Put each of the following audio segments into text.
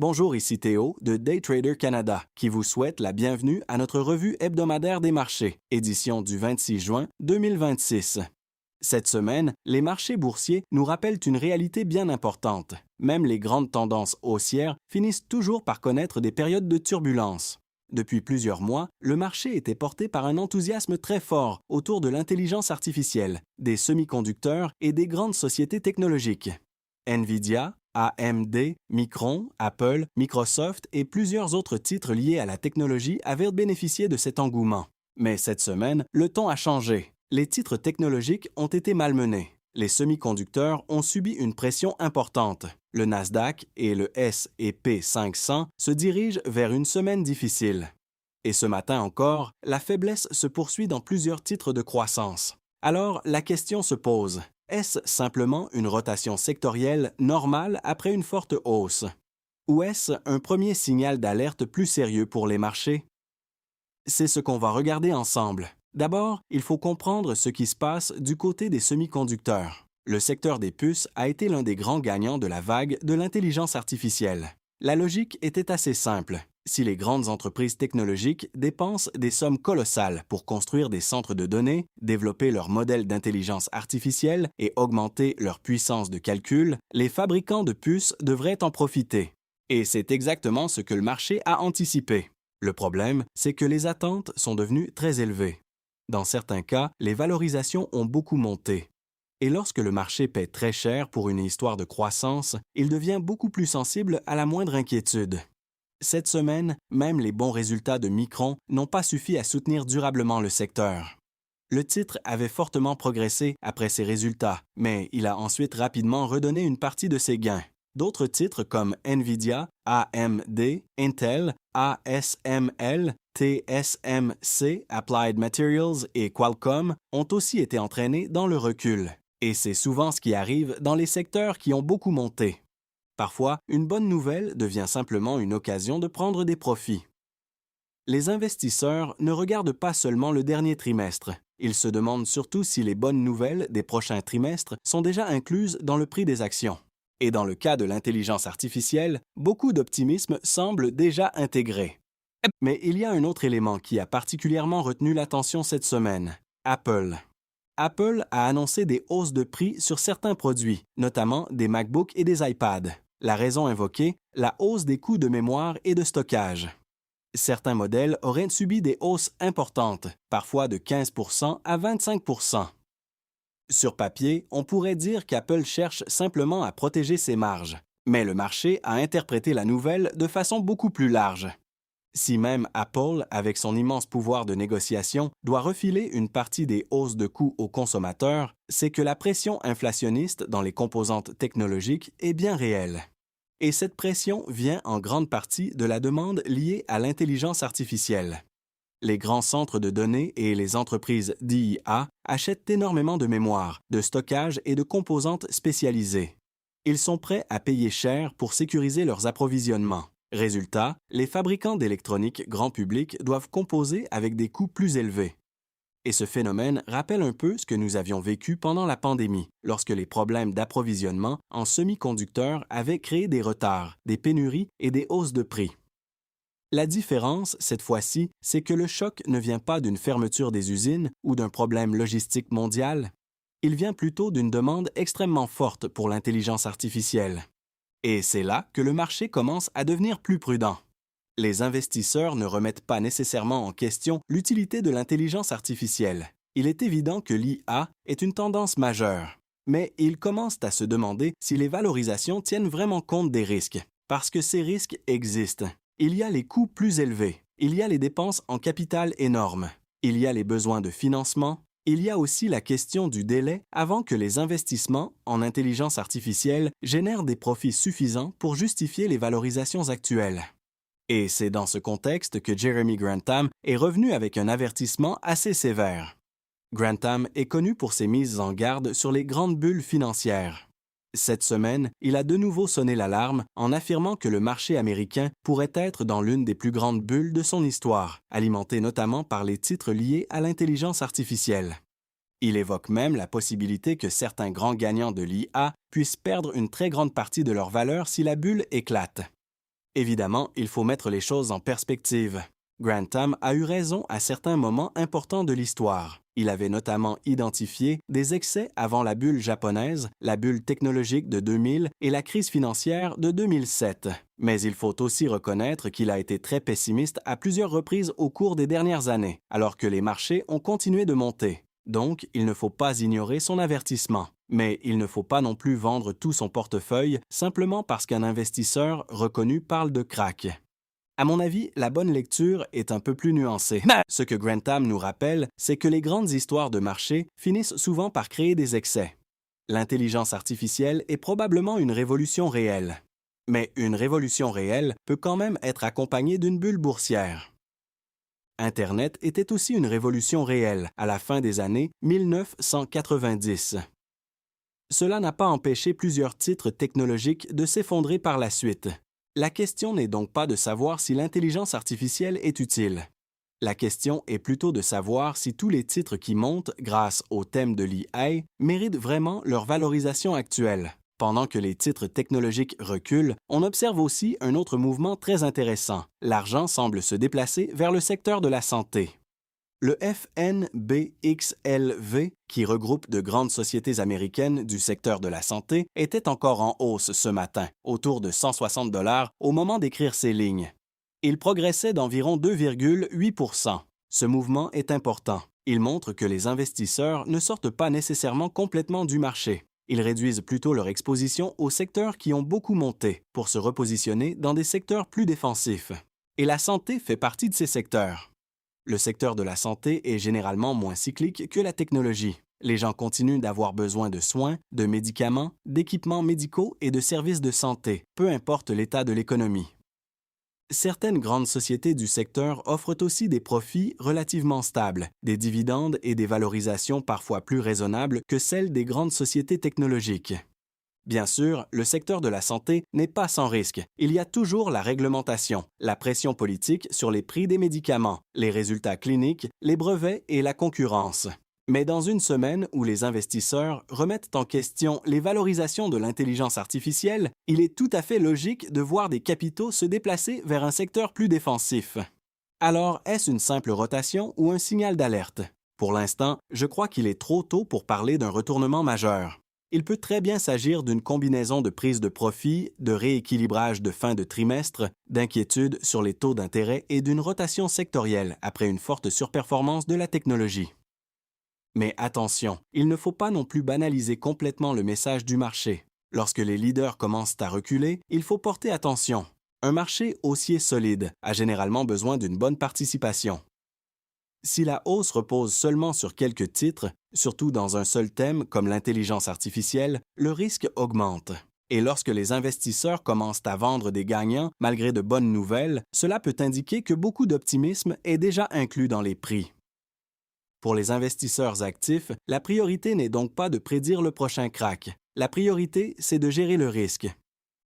Bonjour, ici Théo de Daytrader Canada qui vous souhaite la bienvenue à notre revue hebdomadaire des marchés, édition du 26 juin 2026. Cette semaine, les marchés boursiers nous rappellent une réalité bien importante. Même les grandes tendances haussières finissent toujours par connaître des périodes de turbulence. Depuis plusieurs mois, le marché était porté par un enthousiasme très fort autour de l'intelligence artificielle, des semi-conducteurs et des grandes sociétés technologiques. Nvidia, AMD, Micron, Apple, Microsoft et plusieurs autres titres liés à la technologie avaient bénéficié de cet engouement. Mais cette semaine, le ton a changé. Les titres technologiques ont été malmenés. Les semi-conducteurs ont subi une pression importante. Le Nasdaq et le S&P 500 se dirigent vers une semaine difficile. Et ce matin encore, la faiblesse se poursuit dans plusieurs titres de croissance. Alors, la question se pose. Est-ce simplement une rotation sectorielle normale après une forte hausse? Ou est-ce un premier signal d'alerte plus sérieux pour les marchés? C'est ce qu'on va regarder ensemble. D'abord, il faut comprendre ce qui se passe du côté des semi-conducteurs. Le secteur des puces a été l'un des grands gagnants de la vague de l'intelligence artificielle. La logique était assez simple. Si les grandes entreprises technologiques dépensent des sommes colossales pour construire des centres de données, développer leurs modèles d'intelligence artificielle et augmenter leur puissance de calcul, les fabricants de puces devraient en profiter. Et c'est exactement ce que le marché a anticipé. Le problème, c'est que les attentes sont devenues très élevées. Dans certains cas, les valorisations ont beaucoup monté. Et lorsque le marché paie très cher pour une histoire de croissance, il devient beaucoup plus sensible à la moindre inquiétude. Cette semaine, même les bons résultats de Micron n'ont pas suffi à soutenir durablement le secteur. Le titre avait fortement progressé après ses résultats, mais il a ensuite rapidement redonné une partie de ses gains. D'autres titres comme Nvidia, AMD, Intel, ASML, TSMC, Applied Materials et Qualcomm ont aussi été entraînés dans le recul. Et c'est souvent ce qui arrive dans les secteurs qui ont beaucoup monté. Parfois, une bonne nouvelle devient simplement une occasion de prendre des profits. Les investisseurs ne regardent pas seulement le dernier trimestre. Ils se demandent surtout si les bonnes nouvelles des prochains trimestres sont déjà incluses dans le prix des actions. Et dans le cas de l'intelligence artificielle, beaucoup d'optimisme semble déjà intégré. Mais il y a un autre élément qui a particulièrement retenu l'attention cette semaine, Apple. Apple a annoncé des hausses de prix sur certains produits, notamment des MacBooks et des iPads. La raison invoquée, la hausse des coûts de mémoire et de stockage. Certains modèles auraient subi des hausses importantes, parfois de 15% à 25%. Sur papier, on pourrait dire qu'Apple cherche simplement à protéger ses marges, mais le marché a interprété la nouvelle de façon beaucoup plus large. Si même Apple, avec son immense pouvoir de négociation, doit refiler une partie des hausses de coûts aux consommateurs, c'est que la pression inflationniste dans les composantes technologiques est bien réelle. Et cette pression vient en grande partie de la demande liée à l'intelligence artificielle. Les grands centres de données et les entreprises d'IA achètent énormément de mémoire, de stockage et de composantes spécialisées. Ils sont prêts à payer cher pour sécuriser leurs approvisionnements. Résultat, les fabricants d'électronique grand public doivent composer avec des coûts plus élevés. Et ce phénomène rappelle un peu ce que nous avions vécu pendant la pandémie, lorsque les problèmes d'approvisionnement en semi-conducteurs avaient créé des retards, des pénuries et des hausses de prix. La différence, cette fois-ci, c'est que le choc ne vient pas d'une fermeture des usines ou d'un problème logistique mondial. Il vient plutôt d'une demande extrêmement forte pour l'intelligence artificielle. Et c'est là que le marché commence à devenir plus prudent. Les investisseurs ne remettent pas nécessairement en question l'utilité de l'intelligence artificielle. Il est évident que l'IA est une tendance majeure. Mais ils commencent à se demander si les valorisations tiennent vraiment compte des risques. Parce que ces risques existent. Il y a les coûts plus élevés. Il y a les dépenses en capital énormes. Il y a les besoins de financement. Il y a aussi la question du délai avant que les investissements en intelligence artificielle génèrent des profits suffisants pour justifier les valorisations actuelles. Et c'est dans ce contexte que Jeremy Grantham est revenu avec un avertissement assez sévère. Grantham est connu pour ses mises en garde sur les grandes bulles financières. Cette semaine, il a de nouveau sonné l'alarme en affirmant que le marché américain pourrait être dans l'une des plus grandes bulles de son histoire, alimentée notamment par les titres liés à l'intelligence artificielle. Il évoque même la possibilité que certains grands gagnants de l'IA puissent perdre une très grande partie de leur valeur si la bulle éclate. Évidemment, il faut mettre les choses en perspective. Grantham a eu raison à certains moments importants de l'histoire. Il avait notamment identifié des excès avant la bulle japonaise, la bulle technologique de 2000 et la crise financière de 2007. Mais il faut aussi reconnaître qu'il a été très pessimiste à plusieurs reprises au cours des dernières années, alors que les marchés ont continué de monter. Donc, il ne faut pas ignorer son avertissement. Mais il ne faut pas non plus vendre tout son portefeuille simplement parce qu'un investisseur reconnu parle de krach. À mon avis, la bonne lecture est un peu plus nuancée. Ce que Grantham nous rappelle, c'est que les grandes histoires de marché finissent souvent par créer des excès. L'intelligence artificielle est probablement une révolution réelle. Mais une révolution réelle peut quand même être accompagnée d'une bulle boursière. Internet était aussi une révolution réelle à la fin des années 1990. Cela n'a pas empêché plusieurs titres technologiques de s'effondrer par la suite. La question n'est donc pas de savoir si l'intelligence artificielle est utile. La question est plutôt de savoir si tous les titres qui montent grâce au thème de l'IA méritent vraiment leur valorisation actuelle. Pendant que les titres technologiques reculent, on observe aussi un autre mouvement très intéressant. L'argent semble se déplacer vers le secteur de la santé. Le FNBXLV, qui regroupe de grandes sociétés américaines du secteur de la santé, était encore en hausse ce matin, autour de 160 $ au moment d'écrire ces lignes. Il progressait d'environ 2,8 %. Ce mouvement est important. Il montre que les investisseurs ne sortent pas nécessairement complètement du marché. Ils réduisent plutôt leur exposition aux secteurs qui ont beaucoup monté pour se repositionner dans des secteurs plus défensifs. Et la santé fait partie de ces secteurs. Le secteur de la santé est généralement moins cyclique que la technologie. Les gens continuent d'avoir besoin de soins, de médicaments, d'équipements médicaux et de services de santé, peu importe l'état de l'économie. Certaines grandes sociétés du secteur offrent aussi des profits relativement stables, des dividendes et des valorisations parfois plus raisonnables que celles des grandes sociétés technologiques. Bien sûr, le secteur de la santé n'est pas sans risque. Il y a toujours la réglementation, la pression politique sur les prix des médicaments, les résultats cliniques, les brevets et la concurrence. Mais dans une semaine où les investisseurs remettent en question les valorisations de l'intelligence artificielle, il est tout à fait logique de voir des capitaux se déplacer vers un secteur plus défensif. Alors, est-ce une simple rotation ou un signal d'alerte? Pour l'instant, je crois qu'il est trop tôt pour parler d'un retournement majeur. Il peut très bien s'agir d'une combinaison de prise de profit, de rééquilibrage de fin de trimestre, d'inquiétude sur les taux d'intérêt et d'une rotation sectorielle après une forte surperformance de la technologie. Mais attention, il ne faut pas non plus banaliser complètement le message du marché. Lorsque les leaders commencent à reculer, il faut porter attention. Un marché haussier solide a généralement besoin d'une bonne participation. Si la hausse repose seulement sur quelques titres, surtout dans un seul thème comme l'intelligence artificielle, le risque augmente. Et lorsque les investisseurs commencent à vendre des gagnants malgré de bonnes nouvelles, cela peut indiquer que beaucoup d'optimisme est déjà inclus dans les prix. Pour les investisseurs actifs, la priorité n'est donc pas de prédire le prochain krach. La priorité, c'est de gérer le risque.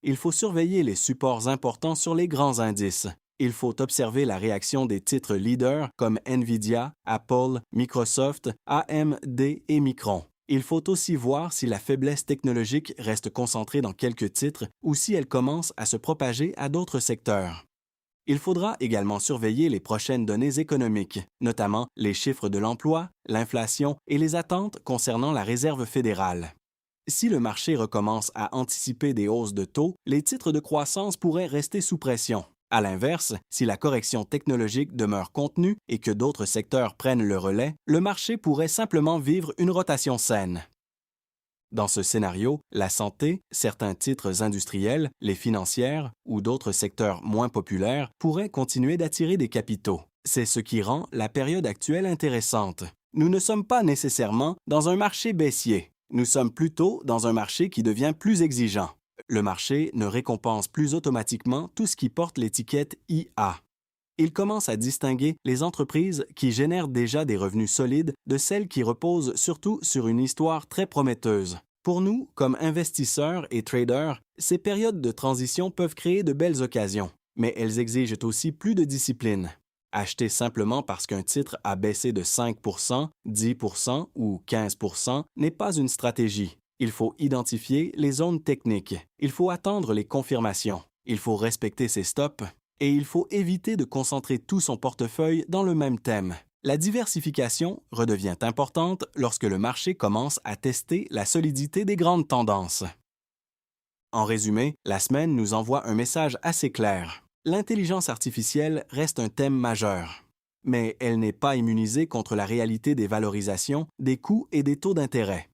Il faut surveiller les supports importants sur les grands indices. Il faut observer la réaction des titres leaders comme Nvidia, Apple, Microsoft, AMD et Micron. Il faut aussi voir si la faiblesse technologique reste concentrée dans quelques titres ou si elle commence à se propager à d'autres secteurs. Il faudra également surveiller les prochaines données économiques, notamment les chiffres de l'emploi, l'inflation et les attentes concernant la Réserve fédérale. Si le marché recommence à anticiper des hausses de taux, les titres de croissance pourraient rester sous pression. À l'inverse, si la correction technologique demeure contenue et que d'autres secteurs prennent le relais, le marché pourrait simplement vivre une rotation saine. Dans ce scénario, la santé, certains titres industriels, les financières ou d'autres secteurs moins populaires pourraient continuer d'attirer des capitaux. C'est ce qui rend la période actuelle intéressante. Nous ne sommes pas nécessairement dans un marché baissier. Nous sommes plutôt dans un marché qui devient plus exigeant. Le marché ne récompense plus automatiquement tout ce qui porte l'étiquette IA. Il commence à distinguer les entreprises qui génèrent déjà des revenus solides de celles qui reposent surtout sur une histoire très prometteuse. Pour nous, comme investisseurs et traders, ces périodes de transition peuvent créer de belles occasions, mais elles exigent aussi plus de discipline. Acheter simplement parce qu'un titre a baissé de 5 10 ou 15 n'est pas une stratégie. Il faut identifier les zones techniques. Il faut attendre les confirmations. Il faut respecter ses stops et il faut éviter de concentrer tout son portefeuille dans le même thème. La diversification redevient importante lorsque le marché commence à tester la solidité des grandes tendances. En résumé, la semaine nous envoie un message assez clair. L'intelligence artificielle reste un thème majeur, mais elle n'est pas immunisée contre la réalité des valorisations, des coûts et des taux d'intérêt.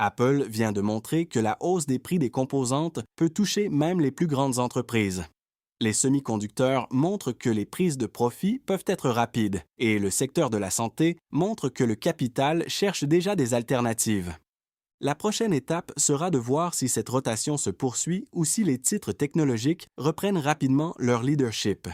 Apple vient de montrer que la hausse des prix des composantes peut toucher même les plus grandes entreprises. Les semi-conducteurs montrent que les prises de profit peuvent être rapides et le secteur de la santé montre que le capital cherche déjà des alternatives. La prochaine étape sera de voir si cette rotation se poursuit ou si les titres technologiques reprennent rapidement leur leadership.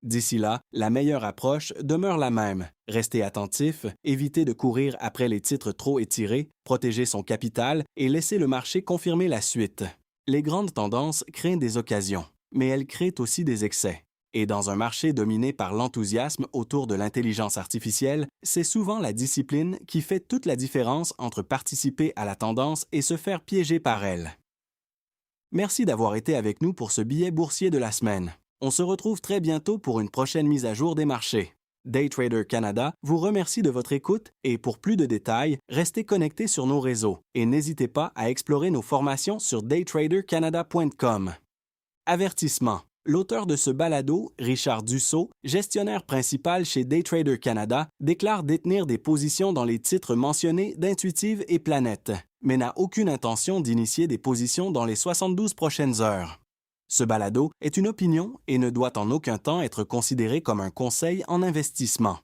D'ici là, la meilleure approche demeure la même. Rester attentif, éviter de courir après les titres trop étirés, protéger son capital et laisser le marché confirmer la suite. Les grandes tendances créent des occasions, mais elles créent aussi des excès. Et dans un marché dominé par l'enthousiasme autour de l'intelligence artificielle, c'est souvent la discipline qui fait toute la différence entre participer à la tendance et se faire piéger par elle. Merci d'avoir été avec nous pour ce billet boursier de la semaine. On se retrouve très bientôt pour une prochaine mise à jour des marchés. Daytrader Canada vous remercie de votre écoute et pour plus de détails, restez connectés sur nos réseaux et n'hésitez pas à explorer nos formations sur daytradercanada.com. Avertissement. L'auteur de ce balado, Richard Dussault, gestionnaire principal chez Daytrader Canada, déclare détenir des positions dans les titres mentionnés d'Intuitive et Planète, mais n'a aucune intention d'initier des positions dans les 72 prochaines heures. Ce balado est une opinion et ne doit en aucun temps être considéré comme un conseil en investissement.